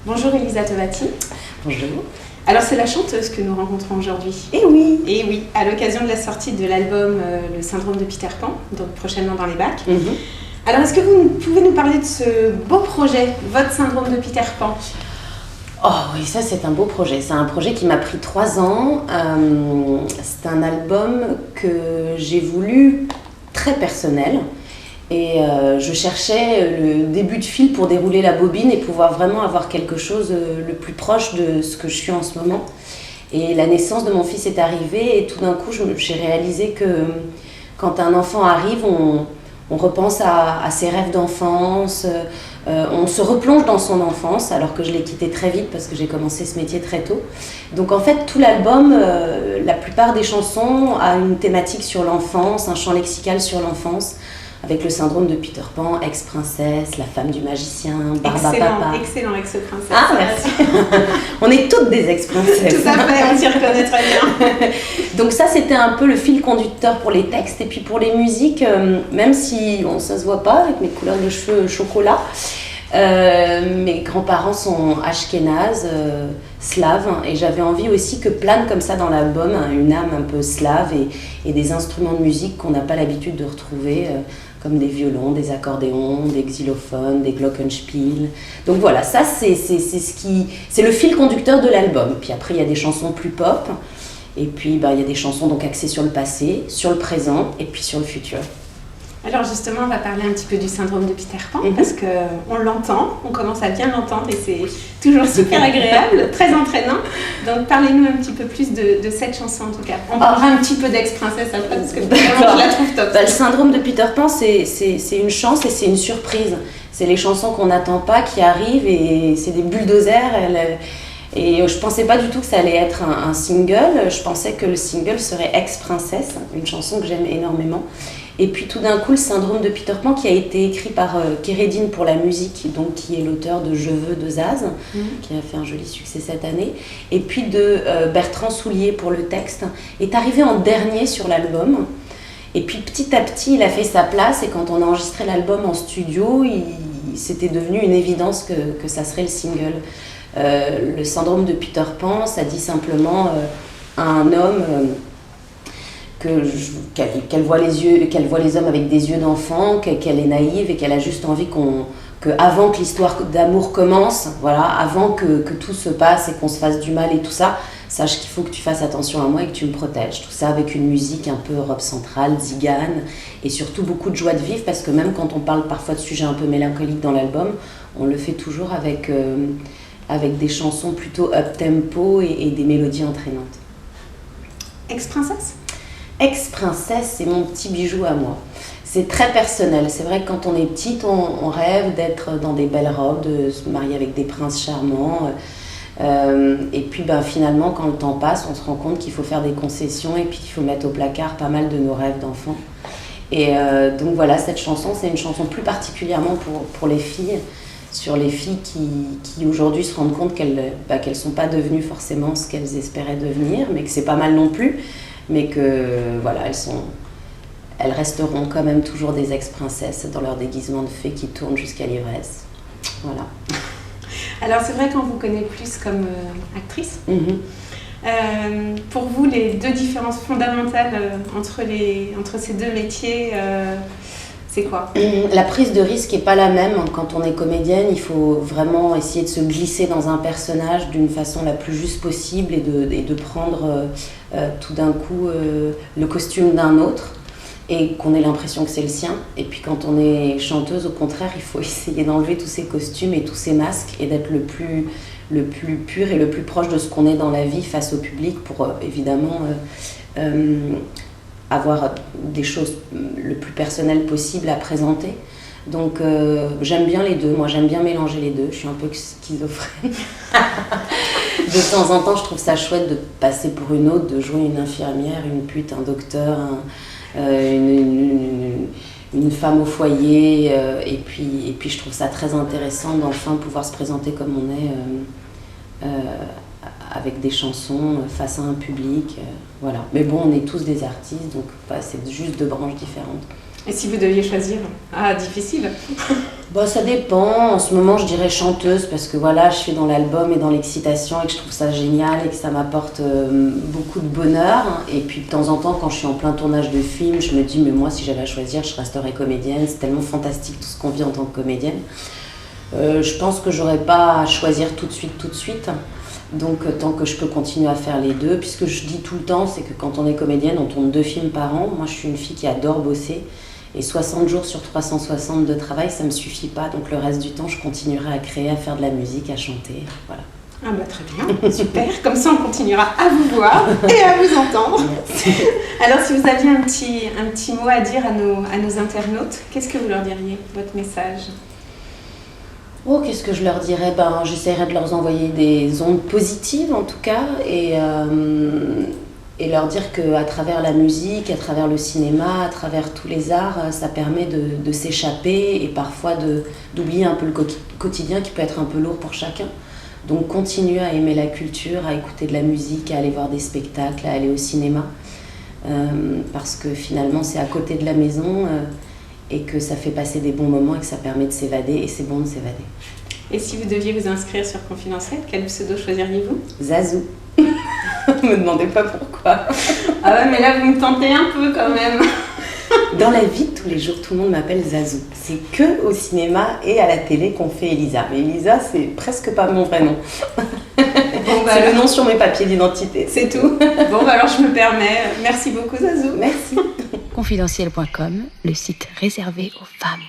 Bonjour Elisa Tovati. Bonjour. Alors c'est la chanteuse que nous rencontrons aujourd'hui. Eh oui. Et oui, à l'occasion de la sortie de l'album Le syndrome de Peter Pan, donc prochainement dans les bacs. Alors est-ce que vous pouvez nous parler de ce beau projet, votre syndrome de Peter Pan? Oh oui, ça c'est un beau projet. C'est un projet qui m'a pris 3 ans. C'est un album que j'ai voulu très personnel. Et je cherchais le début de fil pour dérouler la bobine et pouvoir vraiment avoir quelque chose le plus proche de ce que je suis en ce moment. Et la naissance de mon fils est arrivée et tout d'un coup j'ai réalisé que quand un enfant arrive, on repense à ses rêves d'enfance, on se replonge dans son enfance alors que je l'ai quitté très vite parce que j'ai commencé ce métier très tôt. Donc en fait tout l'album, la plupart des chansons a une thématique sur l'enfance, un champ lexical sur l'enfance. Avec le syndrome de Peter Pan, ex-princesse, la femme du magicien, Barbapapa. Excellent ex-princesse. Ah, merci. On est toutes des ex-princesses. Tout à fait, on s'y reconnaît très bien. Donc ça, c'était un peu le fil conducteur pour les textes. Et puis pour les musiques, même si ça ne se voit pas avec mes couleurs de cheveux chocolat, mes grands-parents sont ashkénazes, slaves. Et j'avais envie aussi que plane comme ça dans l'album une âme un peu slave et des instruments de musique qu'on n'a pas l'habitude de retrouver. Comme des violons, des accordéons, des xylophones, des glockenspiel. Donc voilà, ça c'est le fil conducteur de l'album. Puis après il y a des chansons plus pop, et puis il y a des chansons donc axées sur le passé, sur le présent et puis sur le futur. Alors justement, on va parler un petit peu du syndrome de Peter Pan, parce qu'on l'entend, on commence à bien l'entendre et c'est toujours super agréable, très entraînant. Donc parlez-nous un petit peu plus de cette chanson en tout cas. On parlera un petit peu d'ex-princesse après, parce que vraiment, je la trouve top. Le syndrome de Peter Pan, c'est une chance et c'est une surprise. C'est les chansons qu'on n'attend pas qui arrivent et c'est des bulldozers. Et je pensais pas du tout que ça allait être un single. Je pensais que le single serait Ex-princesse, une chanson que j'aime énormément. Et puis tout d'un coup, le syndrome de Peter Pan qui a été écrit par Kérédine pour la musique, donc qui est l'auteur de Je veux de Zaz, qui a fait un joli succès cette année, et puis de Bertrand Soulier pour le texte, est arrivé en dernier sur l'album. Et puis petit à petit, il a fait sa place et quand on a enregistré l'album en studio, c'était devenu une évidence que ça serait le single. Le syndrome de Peter Pan, ça dit simplement à un homme... qu'elle voit les hommes avec des yeux d'enfant, qu'elle est naïve et qu'elle a juste envie qu'avant que l'histoire d'amour commence, voilà, avant que tout se passe et qu'on se fasse du mal et tout ça, sache qu'il faut que tu fasses attention à moi et que tu me protèges. Tout ça avec une musique un peu Europe centrale, zigane, et surtout beaucoup de joie de vivre, parce que même quand on parle parfois de sujets un peu mélancoliques dans l'album, on le fait toujours avec des chansons plutôt up-tempo et des mélodies entraînantes. Ex-princesse ? Ex-princesse, c'est mon petit bijou à moi. C'est très personnel. C'est vrai que quand on est petite, on rêve d'être dans des belles robes, de se marier avec des princes charmants. Et puis finalement, quand le temps passe, on se rend compte qu'il faut faire des concessions et puis qu'il faut mettre au placard pas mal de nos rêves d'enfants. Et donc voilà, cette chanson, c'est une chanson plus particulièrement pour les filles, sur les filles qui aujourd'hui se rendent compte qu'elles ne sont pas devenues forcément ce qu'elles espéraient devenir, mais que c'est pas mal non plus. Mais que voilà, elles resteront quand même toujours des ex-princesses dans leur déguisement de fées qui tournent jusqu'à l'ivresse. Voilà. Alors c'est vrai qu'on vous connaît plus comme actrice. Pour vous, les deux différences fondamentales entre ces deux métiers, c'est quoi ? La prise de risque n'est pas la même. Quand on est comédienne, il faut vraiment essayer de se glisser dans un personnage d'une façon la plus juste possible et de prendre tout d'un coup le costume d'un autre et qu'on ait l'impression que c'est le sien. Et puis quand on est chanteuse, au contraire, il faut essayer d'enlever tous ces costumes et tous ces masques et d'être le plus pur et le plus proche de ce qu'on est dans la vie face au public pour évidemment... avoir des choses le plus personnelles possible à présenter. Donc j'aime bien les deux, moi j'aime bien mélanger les deux, je suis un peu schizophrène. De temps en temps je trouve ça chouette de passer pour une autre, de jouer une infirmière, une pute, un docteur, une femme au foyer, et puis je trouve ça très intéressant d'enfin pouvoir se présenter comme on est avec des chansons face à un public, voilà. Mais bon, on est tous des artistes, donc c'est juste deux branches différentes. Et si vous deviez choisir? Ah, difficile. Bon, ça dépend. En ce moment, je dirais chanteuse parce que voilà, je suis dans l'album et dans l'excitation et que je trouve ça génial et que ça m'apporte beaucoup de bonheur. Et puis de temps en temps, quand je suis en plein tournage de film, je me dis, mais moi, si j'avais à choisir, je resterais comédienne. C'est tellement fantastique tout ce qu'on vit en tant que comédienne. Je pense que j'aurais pas à choisir tout de suite. Donc tant que je peux continuer à faire les deux, puisque je dis tout le temps, c'est que quand on est comédienne, on tourne 2 films par an. Moi, je suis une fille qui adore bosser. Et 60 jours sur 360 de travail, ça ne me suffit pas. Donc le reste du temps, je continuerai à créer, à faire de la musique, à chanter. Voilà. Ah bah très bien, super. Comme ça, on continuera à vous voir et à vous entendre. Merci. Alors, si vous aviez un petit mot à dire à nos internautes, qu'est-ce que vous leur diriez, votre message? Oh, qu'est-ce que je leur dirais? J'essaierai de leur envoyer des ondes positives en tout cas et leur dire qu'à travers la musique, à travers le cinéma, à travers tous les arts, ça permet de s'échapper et parfois d'oublier un peu le quotidien qui peut être un peu lourd pour chacun. Donc continuer à aimer la culture, à écouter de la musique, à aller voir des spectacles, à aller au cinéma. Parce que finalement c'est à côté de la maison et que ça fait passer des bons moments et que ça permet de s'évader et c'est bon de s'évader. Et si vous deviez vous inscrire sur Confidentiel, quel pseudo choisiriez-vous? Zazou. Me demandez pas pourquoi. Ah ouais, mais là vous me tentez un peu quand même. Dans la vie de tous les jours, tout le monde m'appelle Zazou. C'est que au cinéma et à la télé qu'on fait Elisa. Mais Elisa, c'est presque pas mon vrai nom. C'est le nom sur mes papiers d'identité. C'est tout. Bon, alors je me permets. Merci beaucoup Zazou. Merci. Confidentiel.com, le site réservé aux femmes.